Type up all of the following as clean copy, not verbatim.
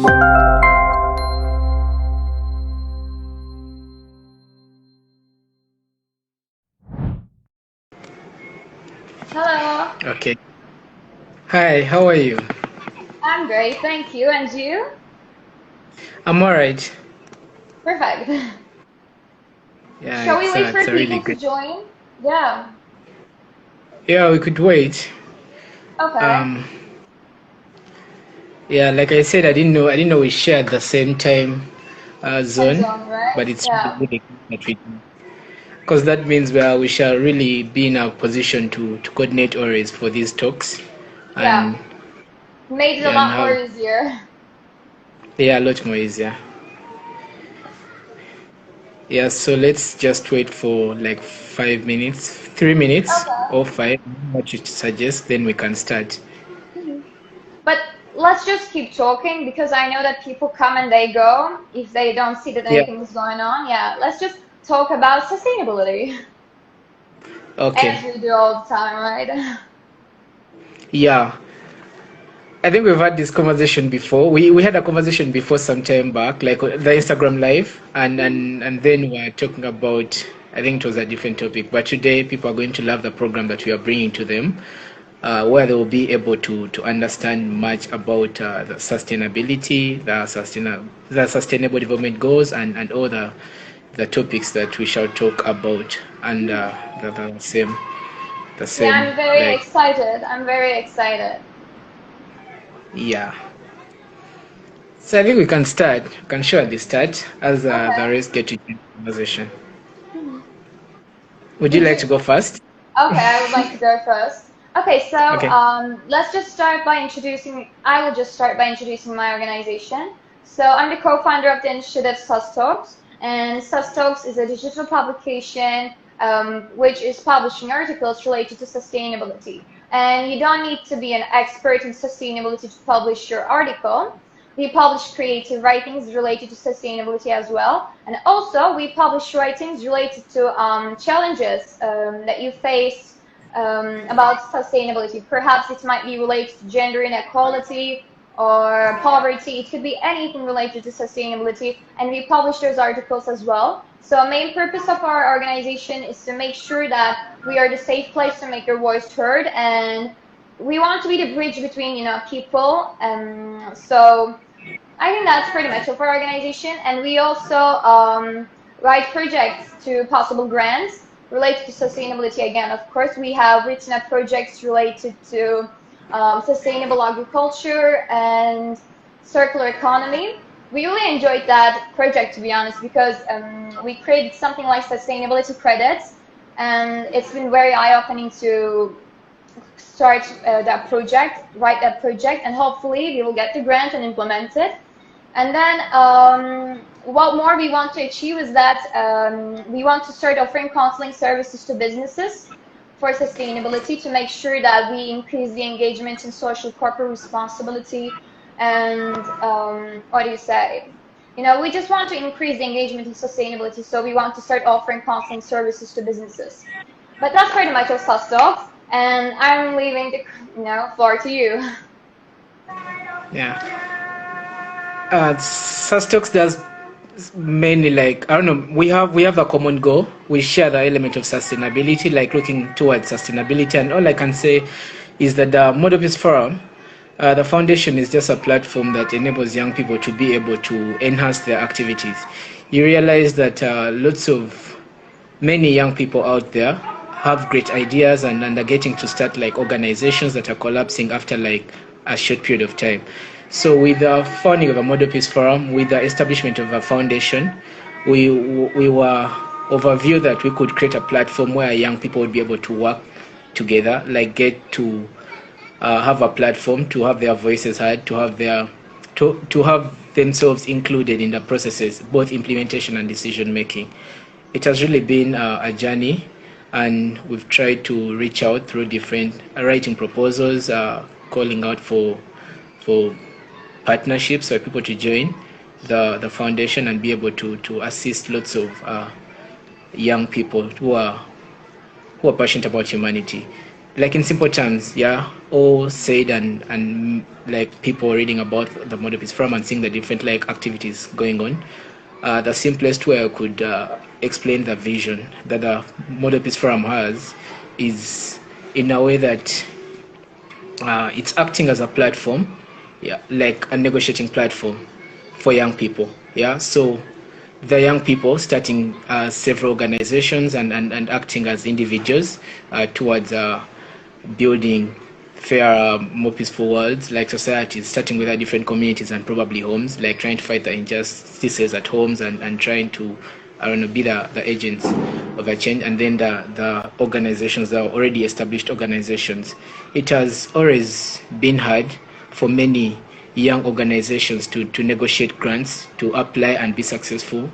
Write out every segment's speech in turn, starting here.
Hello. Okay. Hi, how are you? I'm great, thank you. And you? I'm all right. Perfect. Yeah, Shall we wait it's for a really people to good. join? Yeah. Yeah, we could wait. Okay. Um, yeah, like I said, I didn't know we shared the same time Time zone, zone, right? but it's really, Yeah. really good that we do. Because that means we shall really be in a position to coordinate always for these talks, Yeah. and Made it a yeah, and lot more have easier. yeah, a lot more easier. Yeah, so let's just wait for like 5 minutes, 3 minutes Okay. or five, what you suggest, then we can start. Mhm. But let's just keep talking because I know that people come and they go if they don't see that Yeah, anything is going on. Yeah. Let's just talk about sustainability okay. as we do all the time, right? Yeah, I think we've had this conversation before. We had a conversation before some time back, like the Instagram live, and then we were talking about. I think it was a different topic, but today people are going to love the program that we are bringing to them, where they will be able to understand much about the sustainability, the sustainable development goals, and all the topics that we shall talk about, and the Yeah, same I'm very like excited. I'm very excited. yeah. So I think we can start. We can surely start as the Okay. rest get to the conversation. Mhm. Would you Did like you? to go first? Okay, I would like to go first. Okay, so Okay. let's just start by introducing. I will just start by introducing my organization. So I'm the co-founder of the initiative SUSTalks, and SUSTalks is a digital publication which is publishing articles related to sustainability. And you don't need to be an expert in sustainability to publish your article. We publish creative writings related to sustainability as well. And also, we publish writings related to challenges that you face about sustainability. Perhaps it might be related to gender inequality or poverty. It could be anything related to sustainability. And we publish those articles as well. So, main purpose of our organization is to make sure that we are the safe place to make your voice heard, and we want to be the bridge between people. So I think that's pretty much it for our organization. And we also write projects to possible grants related to sustainability. Again, of course, we have written up projects related to sustainable agriculture and circular economy. We really enjoyed that project, to be honest, because we created something like sustainability credits, and it's been very eye-opening to start that project, write that project, and hopefully we will get the grant and implement it. And then what more we want to achieve is that we want to start offering counseling services to businesses for sustainability to make sure that we increase the engagement in social corporate responsibility and what do you say? We just want to increase the engagement in sustainability, so we want to start offering counseling services to businesses. But that's pretty much of us talks, and I'm leaving the floor to you. Yeah. Sustox does mainly like I don't know. We have a common goal. We share the element of sustainability, like looking towards sustainability. And all I can say is that the Model Peace Forum, the foundation is just a platform that enables young people to be able to enhance their activities. You realize that many young people out there have great ideas and are getting to start like organizations that are collapsing after like a short period of time. So with the founding of a Model Peace Forum, with the establishment of a foundation, we were overview that we could create a platform where young people would be able to work together, like get to have a platform to have their voices heard, to have themselves included in the processes, both implementation and decision making. It has really been a journey, and we've tried to reach out through different writing proposals, calling out for partnerships for people to join the foundation and be able to assist lots of young people who are passionate about humanity. like in simple terms, yeah, all said and like people reading about the Model Peace Forum and seeing the different like activities going on. The simplest way I could explain the vision that the Model Peace Forum has is in a way that it's acting as a platform, yeah, like a negotiating platform for young people. Yeah, so the young people starting several organizations and acting as individuals towards building fairer, more peaceful worlds, like societies, starting with our different communities and probably homes, like trying to fight the injustices at homes and trying to, I don't know, be the agents of a change, and then the organizations, the already established organizations. It has always been hard for many young organizations to negotiate grants, to apply and be successful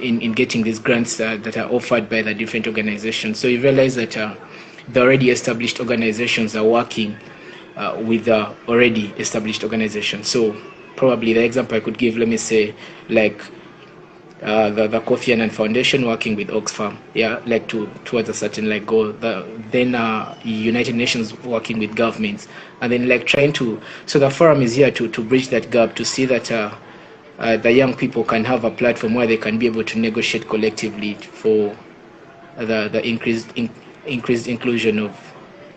in getting these grants that are offered by the different organizations. So you realize that the already established organizations are working with the already established organizations. So probably the example I could give, let me say, like the Kofi Annan Foundation working with Oxfam, yeah, like towards a certain like goal. Then United Nations working with governments, and then like trying to. So the forum is here to bridge that gap, to see that the young people can have a platform where they can be able to negotiate collectively for the increased inclusion of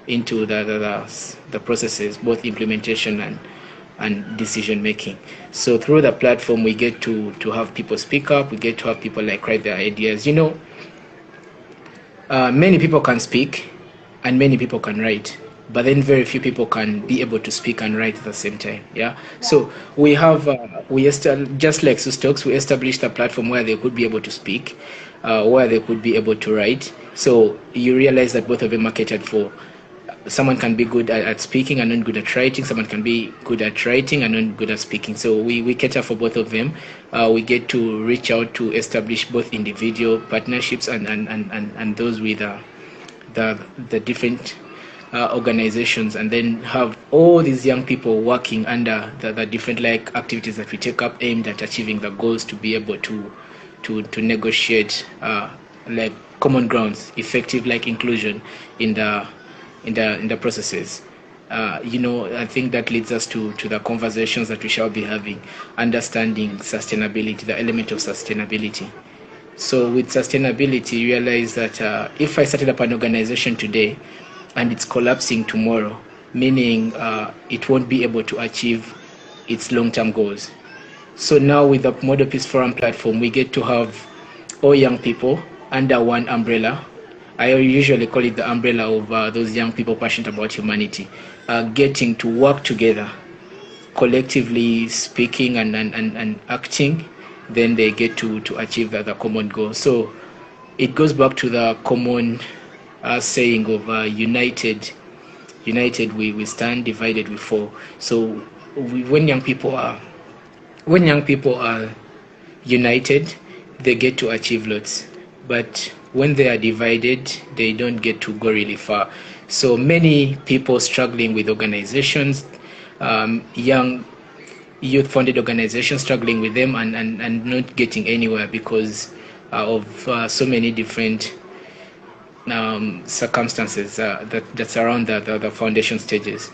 into the processes, both implementation and decision making. So through the platform, we get to have people speak up. We get to have people like write their ideas. You know, many people can speak, and many people can write, but then very few people can be able to speak and write at the same time. Yeah. So we have just like Sustalks, we established a platform where they could be able to speak, where they could be able to write. So you realize that both of them are catered for. Someone can be good at speaking and not good at writing. Someone can be good at writing and not good at speaking. So we cater for both of them. We get to reach out to establish both individual partnerships and those with the different organizations, and then have all these young people working under the different like activities that we take up aimed at achieving the goals, to be able to negotiate like common grounds, effective like inclusion in the processes. You know, I think that leads us to the conversations that we shall be having, understanding sustainability, the element of sustainability. So with sustainability, you realize that if I started up an organization today and it's collapsing tomorrow, meaning it won't be able to achieve its long-term goals. So now with the Model Peace Forum platform, we get to have all young people under one umbrella. I usually call it the umbrella of those young people passionate about humanity, getting to work together, collectively speaking and acting. Then they get to achieve the common goal. So it goes back to the common saying of united we stand, divided we fall. So when young people are united, they get to achieve lots. But when they are divided, they don't get to go really far. So many people struggling with organizations, young youth-funded organizations struggling with them and not getting anywhere because of so many different circumstances that surround the foundation stages.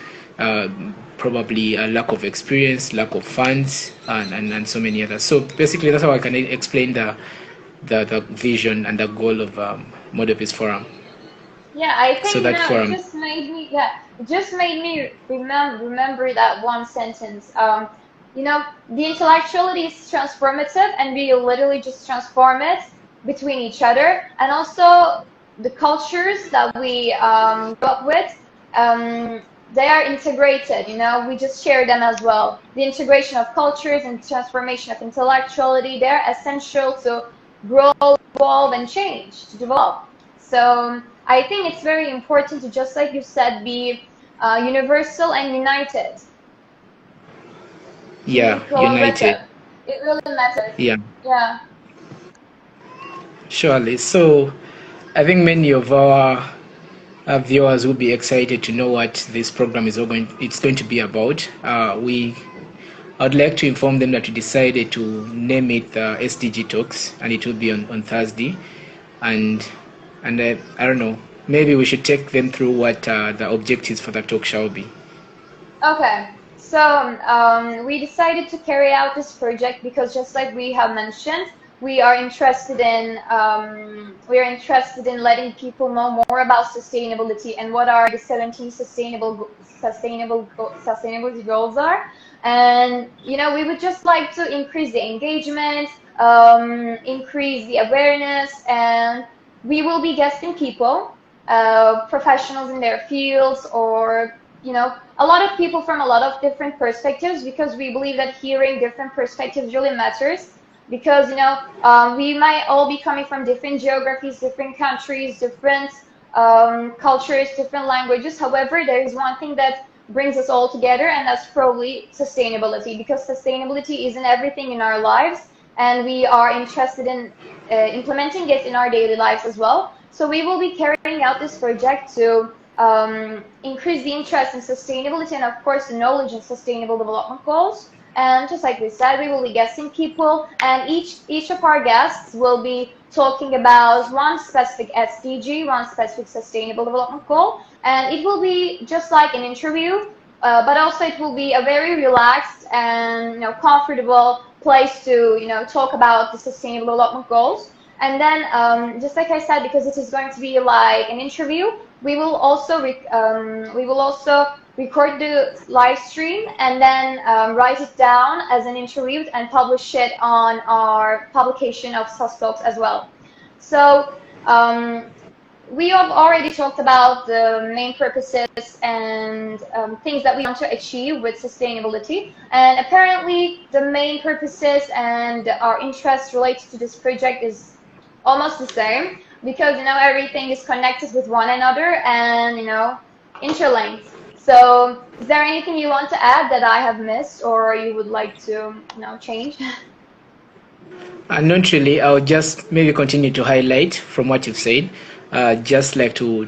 Probably a lack of experience, lack of funds, and so many others. So basically, that's how I can explain the vision and the goal of Model Peace Forum. Yeah, I think so that forum. It just made me remember that one sentence. You know, the intellectuality is transformative, and we literally just transform it between each other, and also the cultures that we grew up with. They are integrated, you know, we just share them as well. The integration of cultures and transformation of intellectuality, they're essential to grow, evolve, and change, to develop. So I think it's very important to, just like you said, be universal and united. Yeah, united. It really matters. Yeah. Yeah. Surely. So I think many of our viewers will be excited to know what this program is going to be about. I'd like to inform them that we decided to name it SDG Talks, and it will be on Thursday. And I don't know, maybe we should take them through what the objectives for the talk shall be. Okay, so we decided to carry out this project because, just like we have mentioned, we are interested in letting people know more about sustainability and what are the 17 sustainability goals are. And we would just like to increase the engagement, increase the awareness, and we will be guesting people, professionals in their fields, or a lot of people from a lot of different perspectives, because we believe that hearing different perspectives really matters. Because we might all be coming from different geographies, different countries, different cultures, different languages. However, there is one thing that brings us all together, and that's probably sustainability. Because sustainability is in everything in our lives, and we are interested in implementing it in our daily lives as well. So we will be carrying out this project to increase the interest in sustainability and, of course, the knowledge in sustainable development goals. And just like we said, we will be guesting people, and each of our guests will be talking about one specific SDG, one specific sustainable development goal, and it will be just like an interview, but also it will be a very relaxed and comfortable place to talk about the sustainable development goals. And then, just like I said, because it is going to be like an interview, we will also record the live stream and then write it down as an interview and publish it on our publication of SUS Talks as well. So we have already talked about the main purposes and things that we want to achieve with sustainability. And apparently the main purposes and our interest related to this project is almost the same, because everything is connected with one another and interlinked. So is there anything you want to add that I have missed or you would like to change? Not really. I'll just maybe continue to highlight from what you've said. Just like to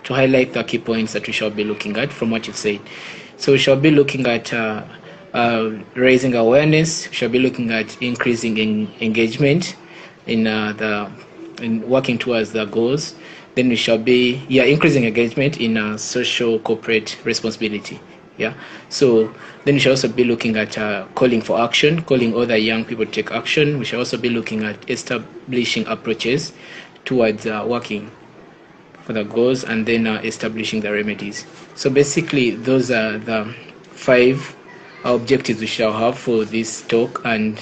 highlight the key points that we shall be looking at from what you've said. So we shall be looking at raising awareness. We shall be looking at increasing engagement in working towards the goals. Then we shall be increasing engagement in social corporate responsibility. So then we shall also be looking at calling for action, calling other young people to take action. We shall also be looking at establishing approaches towards working for the goals, and then establishing the remedies. So basically those are the 5 objectives we shall have for this talk, and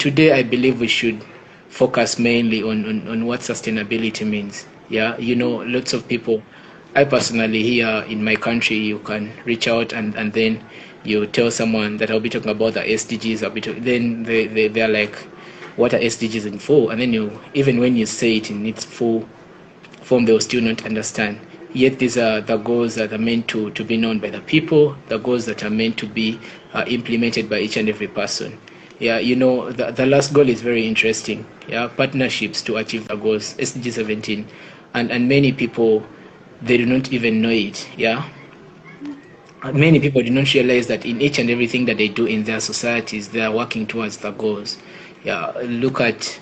today I believe we should focus mainly on what sustainability means. Lots of people, I personally here in my country, you can reach out and then you tell someone that I'll be talking about the SDGs, then they're like, what are SDGs in full? And then even when you say it in its full form, they'll still not understand. Yet these are the goals that are meant to be known by the people, the goals that are meant to be implemented by each and every person. The last goal is very interesting. Partnerships to achieve the goals, SDG 17, and many people, they do not even know it. Many people do not realize that in each and everything that they do in their societies, they are working towards the goals. Look at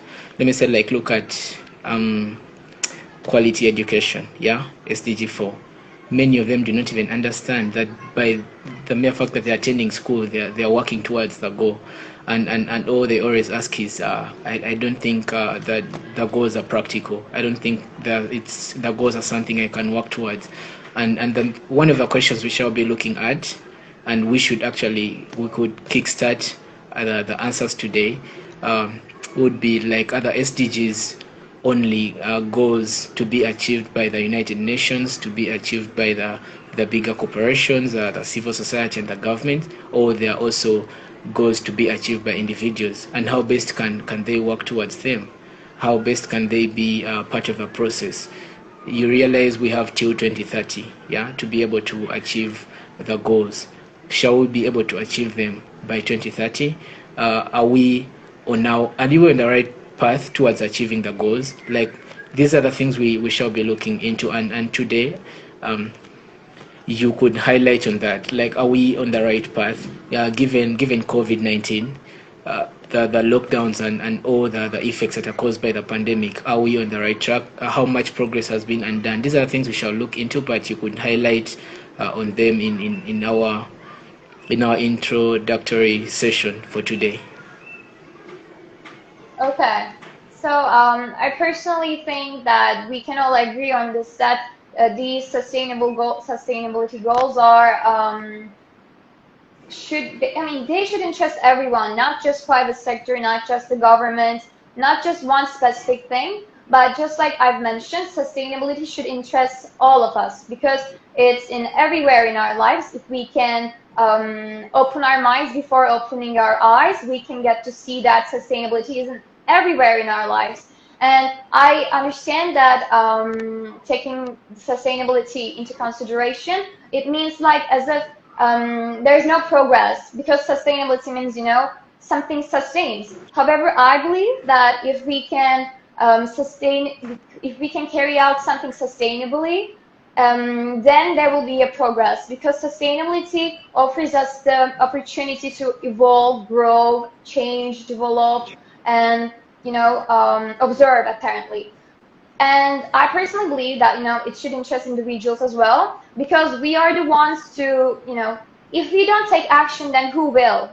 quality education. SDG 4. Many of them do not even understand that by the mere fact that they're attending school, they are working towards the goal. And all they always ask is, I don't think that the goals are practical. I don't think that the goals are something I can work towards. And then one of the questions we shall be looking at, and we could kickstart the answers today, would be like, other SDGs only goals to be achieved by the United Nations, to be achieved by the bigger corporations, the civil society and the government, or there are also goals to be achieved by individuals, and how best can they work towards them? How best can they be part of a process? You realize we have till 2030, to be able to achieve the goals. Shall we be able to achieve them by 2030? Are we on the right path towards achieving the goals? Like, these are the things we shall be looking into, and today you could highlight on that. Like, are we on the right path? Given COVID-19, the lockdowns and all the effects that are caused by the pandemic. Are we on the right track? How much progress has been undone? These are things we shall look into, but you could highlight on them in our introductory session for today. Okay, so I personally think that we can all agree on this, that these sustainability goals are they should interest everyone, not just private sector, not just the government, not just one specific thing, but just like I've mentioned, sustainability should interest all of us because it's in everywhere in our lives. If we can open our minds before opening our eyes, we can get to see that sustainability isn't everywhere in our lives. And I understand that taking sustainability into consideration, it means like as if there's no progress because sustainability means, something sustains. However, I believe that if we can carry out something sustainably, then there will be a progress because sustainability offers us the opportunity to evolve, grow, change, develop, and observe apparently. And I personally believe that it should interest individuals as well because we are the ones to if we don't take action, then who will?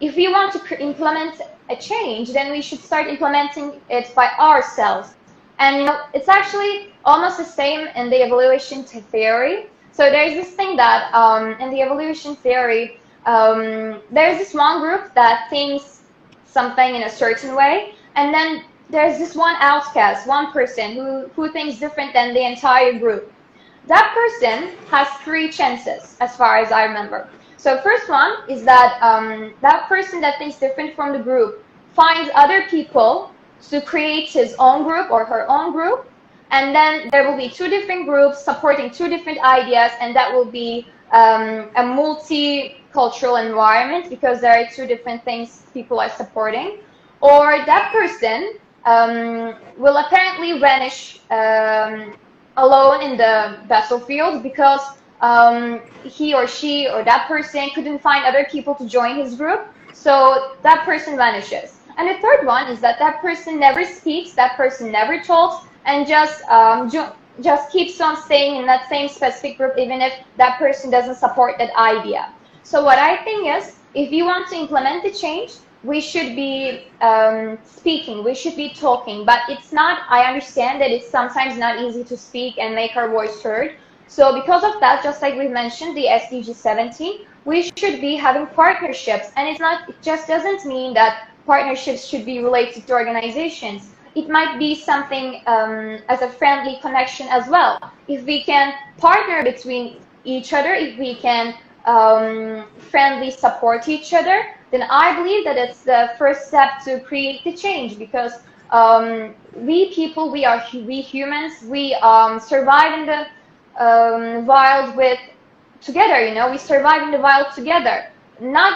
If we want to implement a change, then we should start implementing it by ourselves. And it's actually almost the same in the evaluation theory. So there's this thing that in the evaluation theory, there's this one group that thinks something in a certain way, and then there's this one outcast, one person who thinks different than the entire group. That person has 3 chances, as far as I remember. So first one is that that person that thinks different from the group finds other people to create his own group or her own group, and then there will be 2 different groups supporting 2 different ideas, and that will be a multicultural environment because there are 2 different things people are supporting. Or that person will apparently vanish alone in the battlefield because he or she or that person couldn't find other people to join his group, so that person vanishes. And the third one is that that person never speaks, that person never talks, and just keeps on staying in that same specific group even if that person doesn't support that idea. So what I think is, if you want to implement the change, we should be speaking, we should be talking, but it's not, I understand that it's sometimes not easy to speak and make our voice heard. So because of that, just like we mentioned, the SDG 17, we should be having partnerships. And it just doesn't mean that partnerships should be related to organizations. It might be something as a friendly connection as well. If we can partner between each other, if we can friendly support each other, then I believe that it's the first step to create the change because we people, we humans, we survive in the wild together, we survive in the wild together.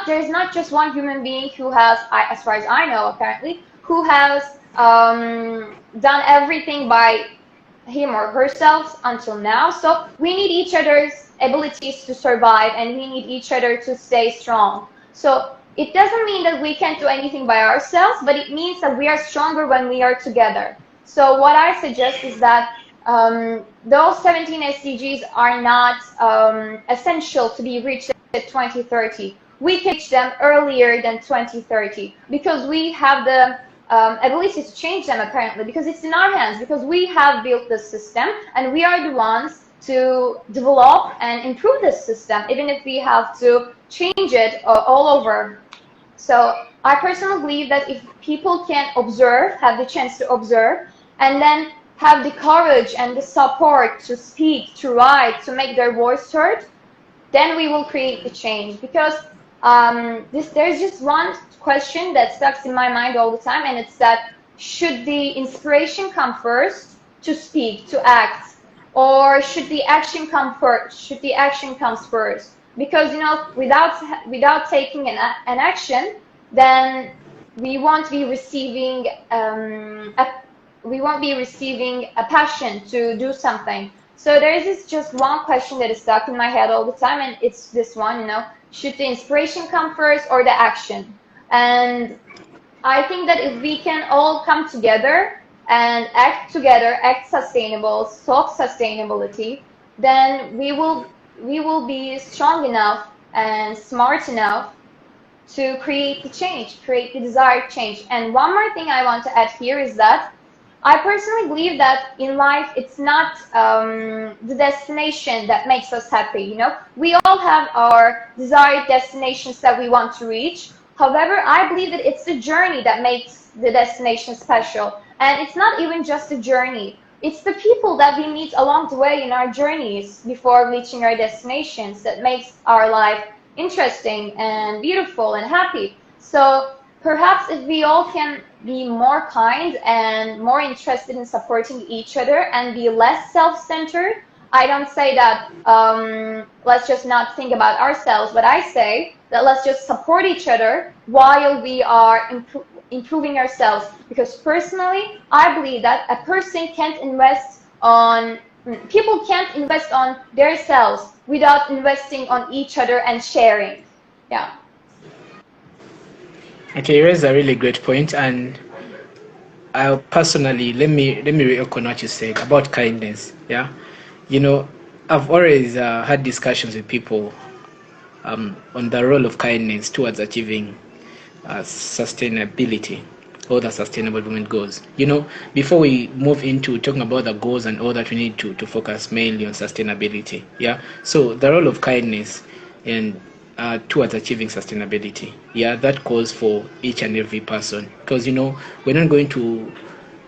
There's not just one human being who has, as far as I know apparently, who has done everything by him or herself until now. So we need each other's abilities to survive and we need each other to stay strong. So it doesn't mean that we can't do anything by ourselves, but it means that we are stronger when we are together. So what I suggest is that those 17 SDGs are not essential to be reached at 2030. We can reach them earlier than 2030 because we have the ability to change them apparently, because it's in our hands, because we have built this system and we are the ones to develop and improve this system, even if we have to change it all over. So I personally believe that if people can observe, have the chance to observe, and then have the courage and the support to speak, to write, to make their voice heard, then we will create the change. Because there's just one question that stuck in my mind all the time, and it's that should the inspiration come first to speak, to act, or should the action come first? Should the action comes first? Because without taking an action, then we won't be receiving a passion to do something. So there is just one question that is stuck in my head all the time, and it's this one, should the inspiration come first or the action? And I think that if we can all come together and act together, act sustainable, talk sustainability, then we will be strong enough and smart enough to create the change, create the desired change. And one more thing I want to add here is that I personally believe that in life, it's not the destination that makes us happy. You know, we all have our desired destinations that we want to reach. However, I believe that it's the journey that makes the destination special. And it's not even just the journey. It's the people that we meet along the way in our journeys before reaching our destinations that makes our life interesting and beautiful and happy. So perhaps if we all can be more kind and more interested in supporting each other and be less self-centered, I don't say that let's just not think about ourselves, but I say that let's just support each other while we are improving ourselves. Because personally, I believe that a person can't invest on, people can't invest on themselves without investing on each other and sharing. Yeah. Okay, you raised a really great point, and I personally, let me re-echo what you said about kindness. Yeah, you know, I've always had discussions with people on the role of kindness towards achieving sustainability or the sustainable development goals. You know, before we move into talking about the goals and all that, we need to focus mainly on sustainability. Yeah, so the role of kindness and towards achieving sustainability. Yeah, that calls for each and every person, because you know we're not going to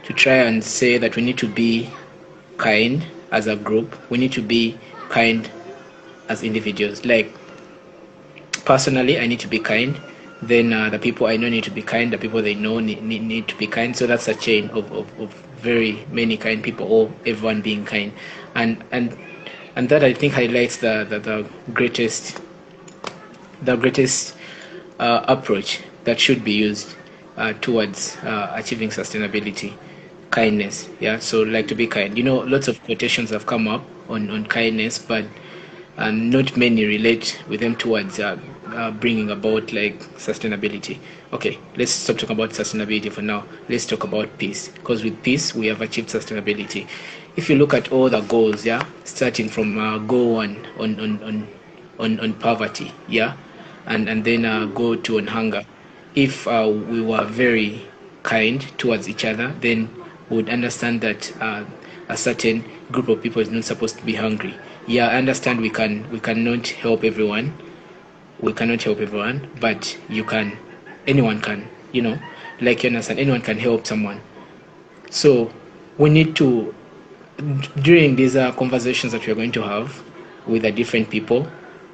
try and say that we need to be kind as a group. We need to be kind as individuals. Like personally, I need to be kind. Then the people I know need to be kind. The people they know need to be kind. So that's a chain of very many kind people, or everyone being kind, and that I think highlights the greatest approach that should be used towards achieving sustainability, kindness. Yeah, so like to be kind. You know, lots of quotations have come up on kindness, but not many relate with them towards bringing about like sustainability. Okay, let's stop talking about sustainability for now. Let's talk about peace, because with peace we have achieved sustainability. If you look at all the goals, yeah, starting from goal one on poverty, yeah, and then go to on hunger. If we were very kind towards each other, then we would understand that a certain group of people is not supposed to be hungry. Yeah, I understand we cannot help everyone. We cannot help everyone, but anyone can, you know, like you understand, anyone can help someone. So we need to, during these conversations that we are going to have with the different people,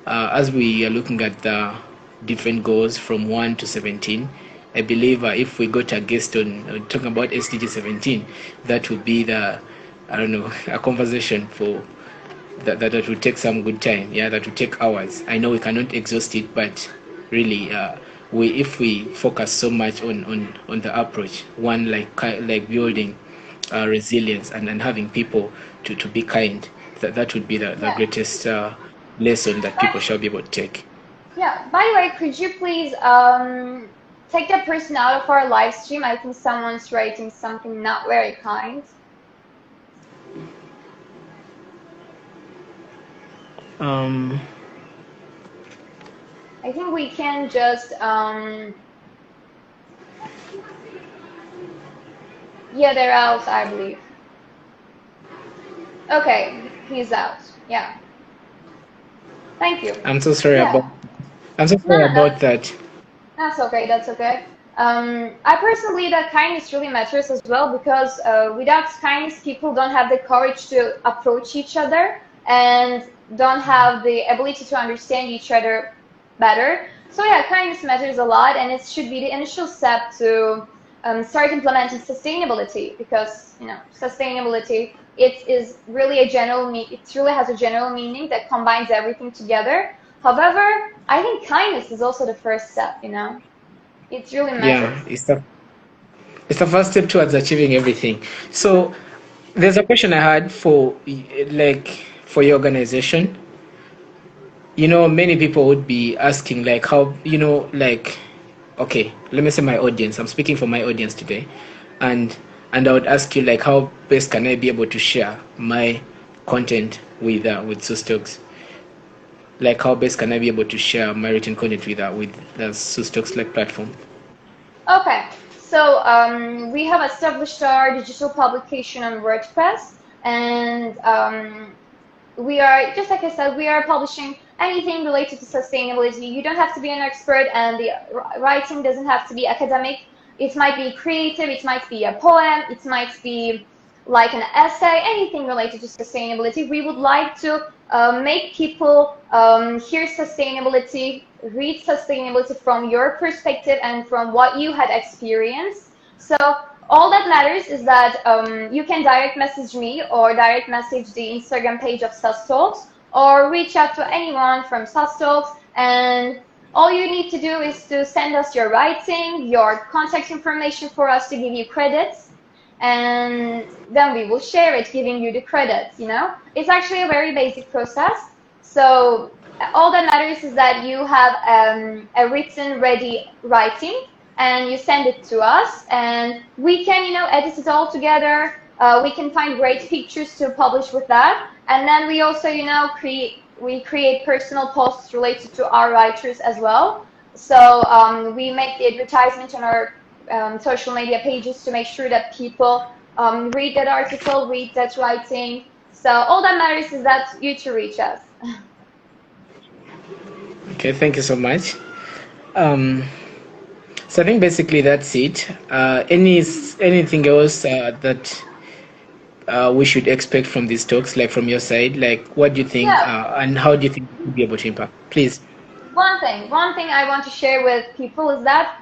as we are looking at the different goals from 1 to 17, I believe if we got a guest on talking about SDG 17, that would be I don't know, a conversation for that would take some good time. Yeah, that would take hours. I know we cannot exhaust it, but really, if we focus so much on the approach, one like building resilience and having people to be kind, that would be the greatest lesson that people shall be able to take. Yeah, by the way, could you please take that person out of our live stream? I think someone's writing something not very kind. I think we can just yeah, they're out, I believe. Okay, he's out. Yeah. Thank you. I'm so sorry about that. That's okay. That's okay. I personally believe that kindness really matters as well, because without kindness, people don't have the courage to approach each other and don't have the ability to understand each other better. So yeah, kindness matters a lot, and it should be the initial step to start implementing sustainability, because you know sustainability it is really it really has a general meaning that combines everything together. However, I think kindness is also the first step. You know, it really matters. Yeah, it's the first step towards achieving everything. So there's a question I had for your organization. You know, many people would be asking like how, you know, like okay, let me say my audience. I'm speaking for my audience today, and I would ask you like, how best can I be able to share my content with Sustokes? Like, how best can I be able to share my written content with the Sustokes like platform? Okay, so we have established our digital publication on WordPress, and we are, just like I said, we are publishing anything related to sustainability. You don't have to be an expert, and the writing doesn't have to be academic. It might be creative, it might be a poem, it might be like an essay, anything related to sustainability. We would like to make people hear sustainability, read sustainability from your perspective and from what you had experienced. So all that matters is that you can direct message me or direct message the Instagram page of SUSTalks, or reach out to anyone from SUSTalks, and all you need to do is to send us your writing, your contact information for us to give you credits, and then we will share it, giving you the credits, you know? It's actually a very basic process. So all that matters is that you have a written, ready writing, and you send it to us, and we can, you know, edit it all together. We can find great pictures to publish with that, and then we also, you know, create personal posts related to our writers as well. So we make the advertisement on our social media pages to make sure that people read that article, read that writing. So all that matters is that you to reach us. Okay, thank you so much. So I think basically that's it. Anything else that we should expect from these talks, like from your side? Like, what do you think, Yeah. and how do you think we'll be able to impact? Please. One thing I want to share with people is that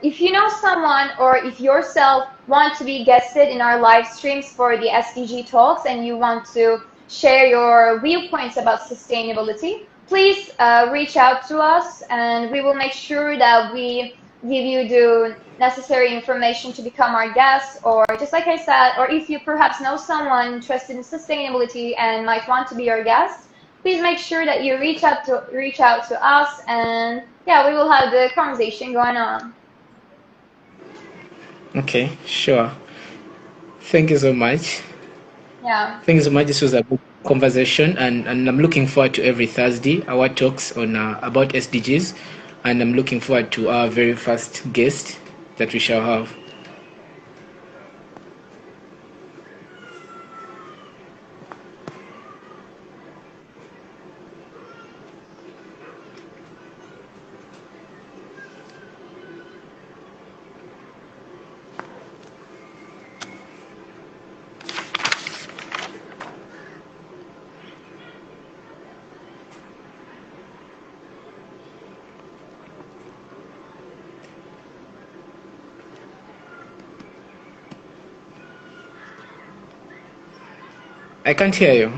if you know someone or if yourself want to be guested in our live streams for the SDG talks and you want to share your viewpoints about sustainability, please reach out to us, and we will make sure that we give you the necessary information to become our guest. Or just like I said, or if you perhaps know someone interested in sustainability and might want to be our guest, please make sure that you reach out to us, and yeah, we will have the conversation going on. Okay, sure. Thank you so much. Yeah. Thank you so much. This was a good conversation, and I'm looking forward to every Thursday our talks on about SDGs, and I'm looking forward to our very first guest that we shall have. I can't hear you.